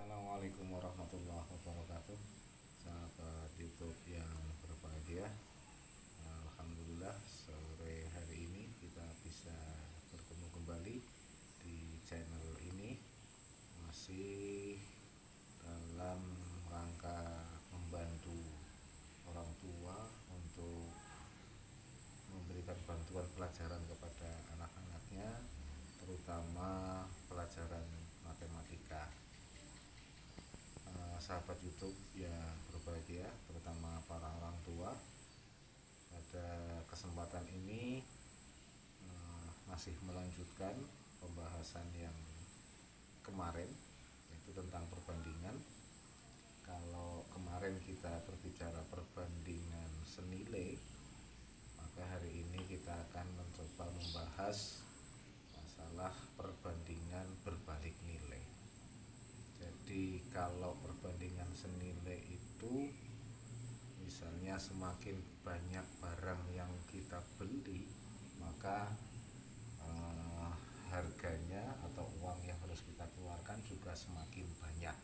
Assalamualaikum warahmatullahi wabarakatuh. Sahabat YouTube yang berbahagia, Alhamdulillah sore hari ini kita bisa bertemu kembali di channel ini, masih dalam rangka membantu orang tua untuk memberikan bantuan pelajaran kepada anak-anaknya, terutama pelajaran matematika. Sahabat YouTube yang berbahagia, terutama para orang tua, pada kesempatan ini masih melanjutkan pembahasan yang kemarin, yaitu tentang perbandingan. Kalau kemarin kita berbicara perbandingan senilai, maka hari ini kita akan mencoba membahas masalah perbandingan berbalik nilai. Jadi kalau perbandingan senilai itu, misalnya semakin banyak barang yang kita beli, maka harganya atau uang yang harus kita keluarkan juga semakin banyak.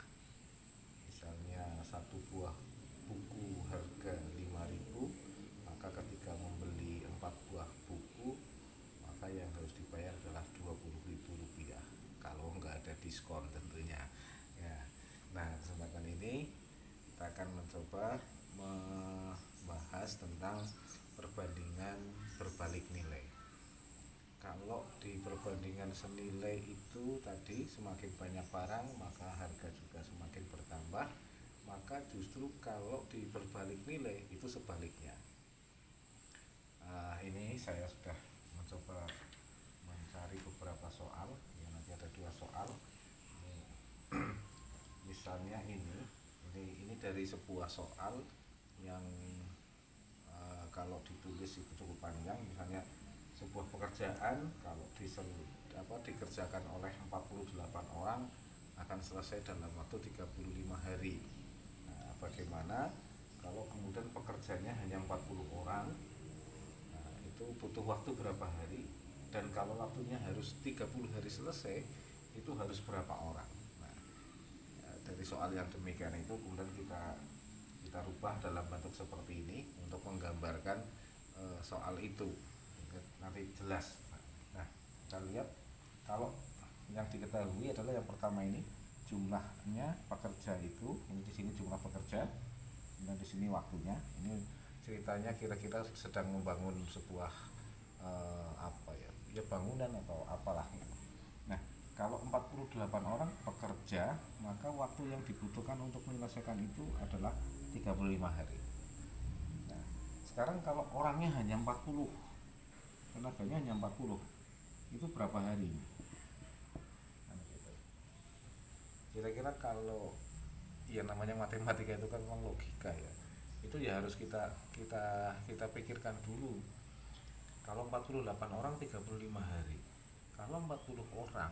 Misalnya satu buah buku harga 5.000, maka ketika membeli 4 buah buku, maka yang harus dibayar adalah 20.000 rupiah, kalau nggak ada diskon tentunya ya. Nah, kesempatan ini kita akan mencoba membahas tentang perbandingan berbalik nilai. Kalau di perbandingan senilai itu tadi, semakin banyak barang maka harga juga semakin bertambah, maka justru kalau di berbalik nilai itu sebaliknya. Ini saya sudah mencoba mencari beberapa soal, ya, nanti ada 2 soal. Misalnya ini dari sebuah soal yang kalau ditulis itu cukup panjang. Misalnya sebuah pekerjaan kalau dikerjakan oleh 48 orang akan selesai dalam waktu 35 hari. Nah, bagaimana kalau kemudian pekerjanya hanya 40 orang? Nah, itu butuh waktu berapa hari? Dan kalau waktunya harus 30 hari selesai, itu harus berapa orang? Dari soal yang demikian itu kemudian kita rubah dalam bentuk seperti ini untuk menggambarkan soal itu nanti jelas. Nah, kita lihat kalau yang diketahui adalah yang pertama ini jumlahnya pekerja itu, ini di sini jumlah pekerja, dan di sini waktunya. Ini ceritanya kira-kira sedang membangun sebuah bangunan atau apalah gitu. Nah, kalau 48 orang bekerja, maka waktu yang dibutuhkan untuk menyelesaikan itu adalah 35 hari. Nah, sekarang kalau orangnya hanya 40, tenaganya hanya 40, itu berapa hari? Nah, gitu. Kira-kira kalau ya namanya matematika itu kan memang logika ya. Itu ya harus kita pikirkan dulu. Kalau 48 orang 35 hari. Kalau 40 orang,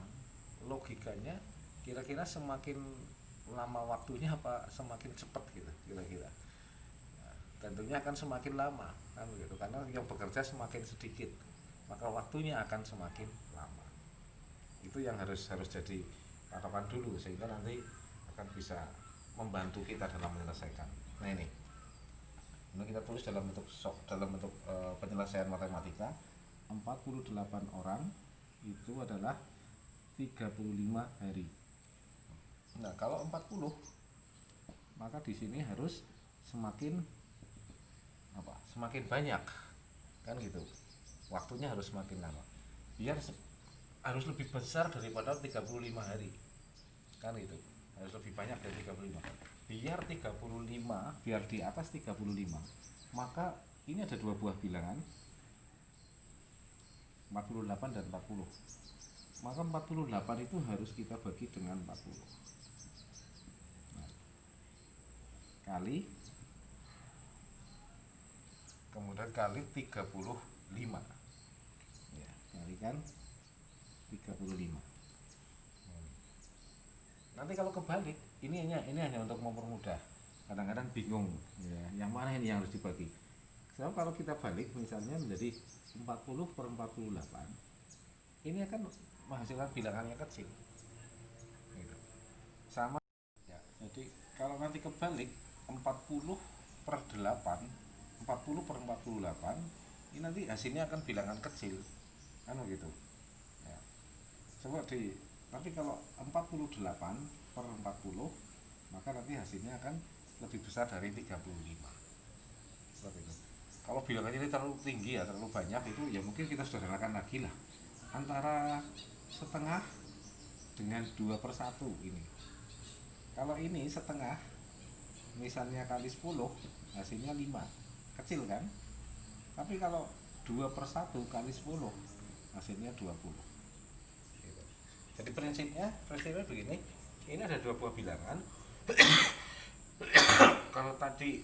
logikanya kira-kira semakin lama waktunya apa semakin cepat gitu kira-kira. Nah, tentunya akan semakin lama kan begitu, karena yang bekerja semakin sedikit, maka waktunya akan semakin lama. Itu yang harus jadi patokan dulu, sehingga nanti akan bisa membantu kita dalam menyelesaikan. Nah, ini kita tulis dalam bentuk penyelesaian matematika. 48 orang itu adalah 35 hari. Nah, kalau 40, maka di sini harus semakin semakin banyak kan gitu. Waktunya harus semakin lama. Biar harus lebih besar daripada 35 hari. Kan gitu. Harus lebih banyak dari 35. Biar di atas 35, maka ini ada 2 buah bilangan, 48 dan 40. Maka 48 itu harus kita bagi dengan 40. Nah, kemudian kali 35 ya, kalikan 35. Nanti kalau kebalik, ini hanya untuk mempermudah. Kadang-kadang bingung ya, yang mana ini yang harus dibagi. So, kalau kita balik misalnya menjadi 40 per 48, ini akan menghasilkan bilangan yang kecil gitu. Sama Kalau nanti kebalik 40 per 8, 40 per 48, ini nanti hasilnya akan bilangan kecil, kan begitu ya. Coba tapi kalau 48 per 40, maka nanti hasilnya akan lebih besar dari 35, seperti itu. Kalau bilangannya ini terlalu tinggi ya, terlalu banyak, itu ya mungkin kita sederhanakan lagi lah, antara setengah dengan 2/1 ini. Kalau ini setengah, misalnya kali 10, hasilnya 5, kecil kan. Tapi kalau 2/1 kali 10, hasilnya 20 gitu. Jadi prinsipnya begini, ini ada dua buah bilangan. Kalau tadi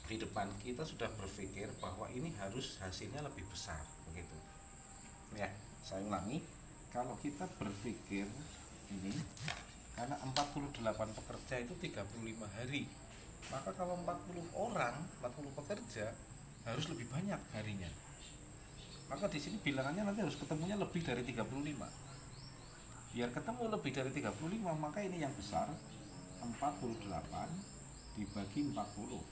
di depan kita sudah berpikir bahwa ini harus hasilnya lebih besar, begitu ya. Saya ulangi, kalau kita berpikir ini, karena 48 pekerja itu 35 hari, maka kalau 40 orang, 40 pekerja harus lebih banyak harinya. Maka di sini bilangannya nanti harus ketemunya lebih dari 35. Biar ketemu lebih dari 35, maka ini yang besar 48 dibagi 40.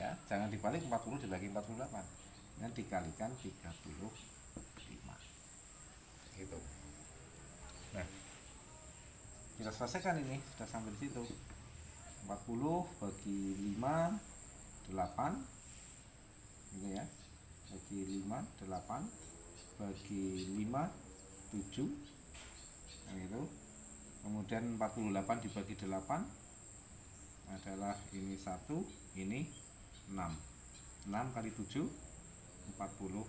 Ya, jangan dibalik 40 dibagi 48. Dan dikalikan 35. Gitu. Nah, kita selesaikan ini, sudah sampai di situ. 40 bagi 5, 8 gitu ya. Bagi 5, 8, bagi 5, 7 gitu. Kemudian 48 dibagi 8 adalah ini 1, ini 6. 6 kali 7, 42.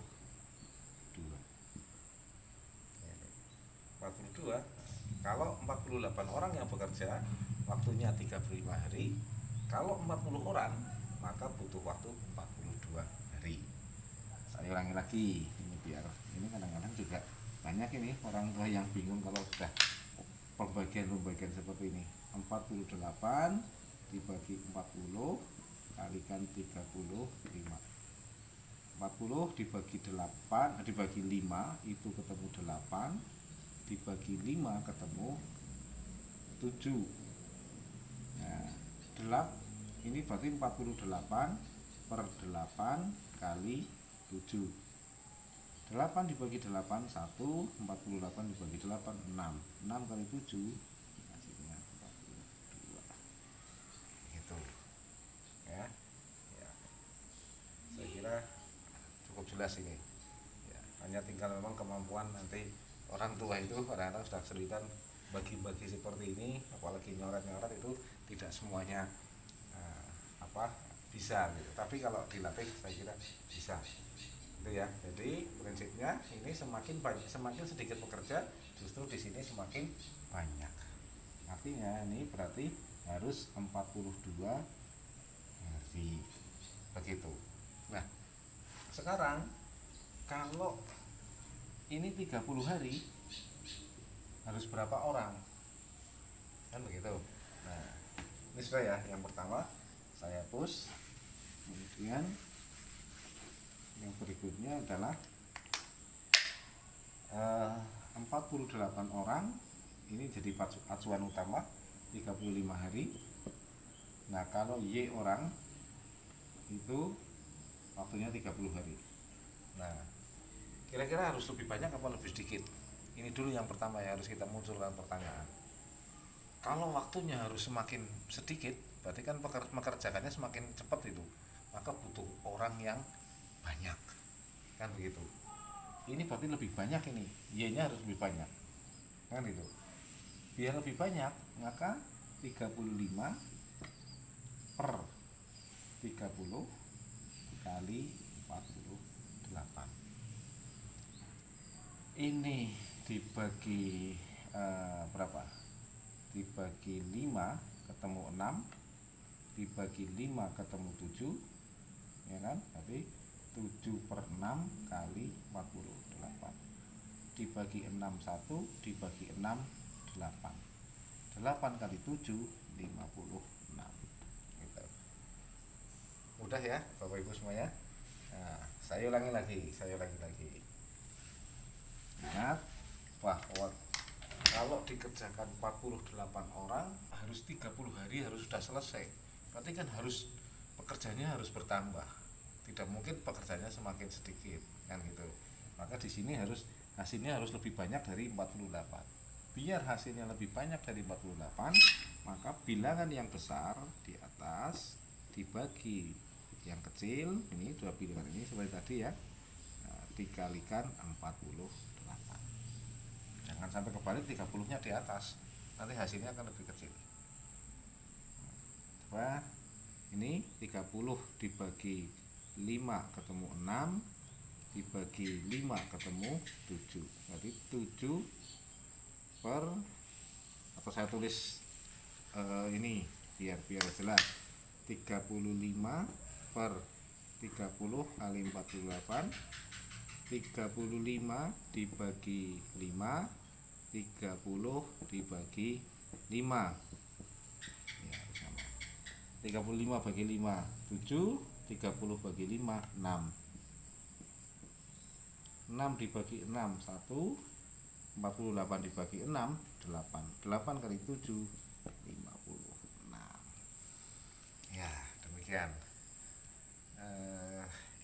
42. Kalau 48 orang yang bekerja, waktunya 35 hari. Kalau 40 orang, maka butuh waktu 42 hari. Saya ulangi lagi, ini biar ini kadang-kadang juga banyak ini orang tua yang bingung kalau sudah pembagian seperti ini. 48 dibagi 40 kalikan 35. 40 dibagi 8, dibagi 5 itu ketemu 8, dibagi 5 ketemu 7. Nah, ini berarti 48 per 8 kali 7. 8 dibagi 8 1, 48 dibagi 8 6. 6 kali 7 hasilnya 42. Gitu. Ya. Ya. Saya kira cukup jelas ini. Ya, hanya tinggal memang kemampuan nanti orang tua itu kadang-kadang sudah kesulitan bagi-bagi seperti ini, apalagi nyoret-nyoret itu tidak semuanya bisa gitu. Tapi kalau dilatih saya kira bisa. Itu ya. Jadi prinsipnya ini semakin sedikit pekerja, justru di sini semakin banyak. Artinya ini berarti harus 42 hari. Begitu. Nah, sekarang kalau ini 30 hari harus berapa orang? Kan begitu. Nah, ini sudah ya, yang pertama saya hapus. Kemudian yang berikutnya adalah 48 orang, ini jadi acuan utama 35 hari. Nah, kalau Y orang itu waktunya 30 hari. Nah, kira-kira harus lebih banyak apa lebih sedikit? Ini dulu yang pertama ya, harus kita munculkan pertanyaan. Kalau waktunya harus semakin sedikit, berarti kan mengerjakannya semakin cepat itu, maka butuh orang yang banyak, kan begitu. Ini berarti lebih banyak, ini Y-nya harus lebih banyak, kan itu. Biar lebih banyak, maka 35 per 30 kali 48. Ini dibagi berapa? Dibagi 5 ketemu 6, dibagi 5 ketemu 7, ya kan? Berarti 7/6 kali 48. Dibagi 6 1, dibagi 6 8. 8 kali 7 56. Gitu. Mudah ya Bapak Ibu semuanya. Nah, saya ulangi lagi. Ingat bahwa kalau dikerjakan 48 orang harus harus 30 hari harus sudah selesai. Berarti kan harus pekerjaannya harus bertambah. Tidak mungkin pekerjaannya semakin sedikit kan gitu. Maka di sini harus hasilnya harus lebih banyak dari 48. Biar hasilnya lebih banyak dari 48, maka bilangan yang besar di atas dibagi yang kecil, ini dua bilangan ini seperti tadi ya, dikalikan 48. Jangan sampai kebalik 30-nya di atas, nanti hasilnya akan lebih kecil. Coba ini 30 dibagi 5 ketemu 6, dibagi 5 ketemu 7. Berarti 7 per, atau saya tulis ini biar jelas, 35 per 30 kali 48, 35 dibagi 5, 30 dibagi 5 ya, sama. 35 bagi 5 7, 30 bagi 5 6, 6 dibagi 6 1, 48 dibagi 6 8, 8 kali 7 56. Ya demikian.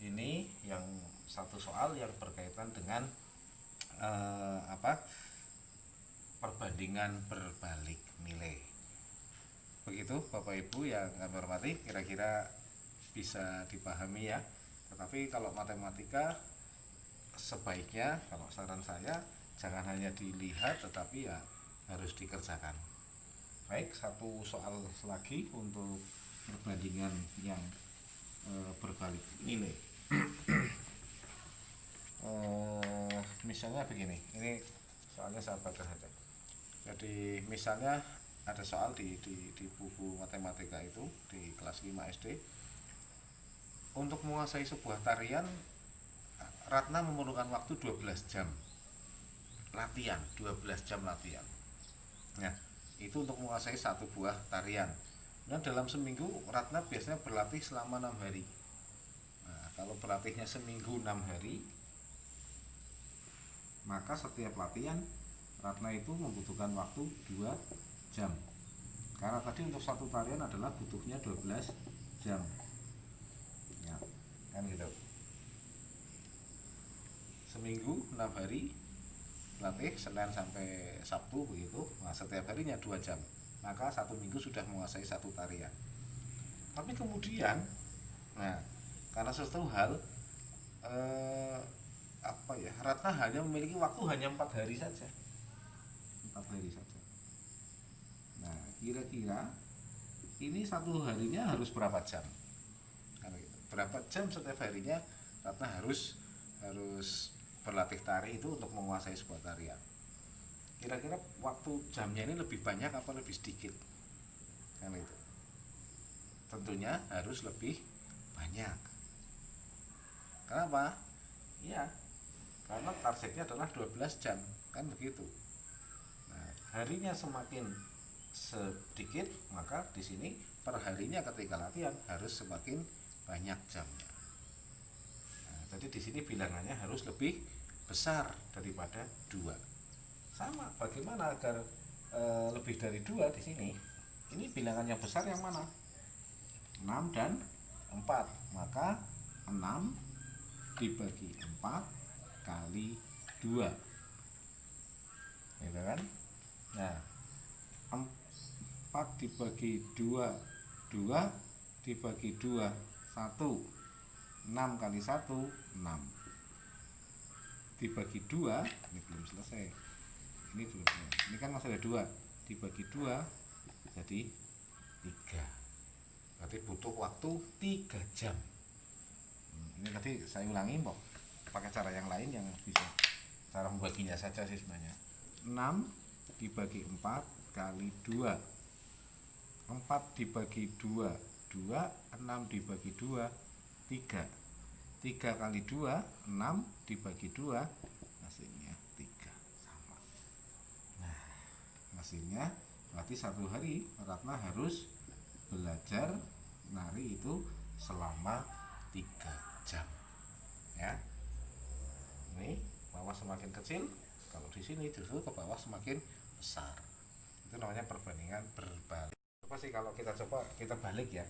Ini yang satu soal yang berkaitan dengan perbandingan berbalik nilai. Begitu Bapak Ibu yang kami hormati, kira-kira bisa dipahami ya. Tetapi kalau matematika sebaiknya, kalau saran saya, jangan hanya dilihat tetapi ya harus dikerjakan. Baik, satu soal lagi untuk perbandingan yang berbalik nilai. Misalnya begini, ini soalnya saya baca saja. Jadi misalnya ada soal di buku matematika itu di kelas 5 SD. Untuk menguasai sebuah tarian, Ratna memerlukan waktu 12 jam latihan, 12 jam latihan. Nah, itu untuk menguasai satu buah tarian. Nah, dalam seminggu Ratna biasanya berlatih selama 6 hari. Nah, kalau berlatihnya seminggu 6 hari, maka setiap latihan Ratna itu membutuhkan waktu 2 jam. Karena tadi untuk satu tarian adalah butuhnya 12 jam. Ya, kan gitu. Seminggu 6 hari latih, Senin sampai Sabtu begitu. Nah, setiap harinya 2 jam. Maka satu minggu sudah menguasai satu tarian. Tapi kemudian, nah, karena sesuatu hal Ratna hanya memiliki waktu hanya 4 hari saja. 4 hari saja. Nah, kira-kira ini satu harinya harus berapa jam? Berapa jam setiap harinya Ratna harus berlatih tari itu untuk menguasai sebuah tarian. Kira-kira waktu jamnya ini lebih banyak apa lebih sedikit? Kan itu. Tentunya harus lebih banyak. Kenapa? Ya, karena targetnya adalah 12 jam, kan begitu. Nah, harinya semakin sedikit, maka di sini perharinya ketika latihan harus semakin banyak jamnya. Nah, jadi di sini bilangannya harus lebih besar daripada 2. Sama, bagaimana agar lebih dari 2 di sini? Ini bilangan yang besar yang mana? 6 dan 4. Maka 6 dibagi 4 kali 2. Gitu kan? Nah, 4 dibagi 2 2 dibagi 2 1. 6 kali 1 6. Dibagi 2, ini belum selesai. Ini kan masih ada 2. Dibagi 2 jadi 3. Berarti butuh waktu 3 jam. Ini tadi saya ulangi, pakai cara yang lain yang bisa cara membaginya saja sih sebenarnya. 6 dibagi 4 kali 2. 4 dibagi 2 2, 6 dibagi 2 3. 3 kali 2 6 dibagi 2 hasilnya 3. Sama. Nah, hasilnya berarti satu hari Ratna harus belajar nari itu selama 3 jam. Ya. Ini bawah semakin kecil, kalau di sini justru ke bawah semakin besar. Itu namanya perbandingan berbalik. apa sih kalau kita coba kita balik ya,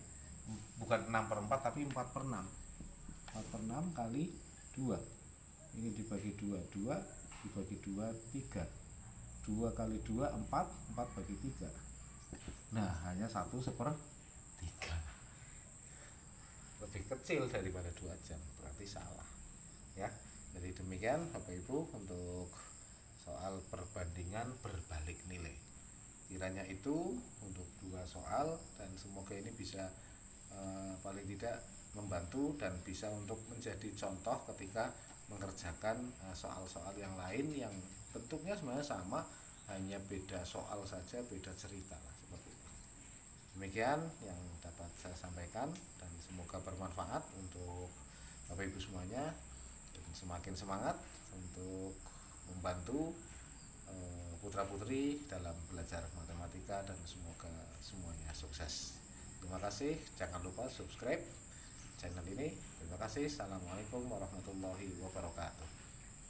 bukan 6/4 tapi 4/6. 4/6 kali 2, ini dibagi 2, 2 dibagi 2, 3, 2 kali 2 4, 4 bagi 3. Nah hanya 1/3, lebih kecil daripada 2 jam, berarti salah ya. Jadi demikian Bapak Ibu untuk soal perbandingan berbalik nilai. Kiranya itu untuk 2 soal, dan semoga ini bisa paling tidak membantu dan bisa untuk menjadi contoh ketika mengerjakan soal-soal yang lain yang bentuknya sebenarnya sama, hanya beda soal saja, beda cerita lah, seperti itu. Demikian yang dapat saya sampaikan, dan semoga bermanfaat untuk Bapak Ibu semuanya, dan semakin semangat untuk membantu putra-putri dalam belajar matematika, dan semoga semuanya sukses. Terima kasih, jangan lupa subscribe channel ini. Terima kasih. Assalamualaikum warahmatullahi wabarakatuh.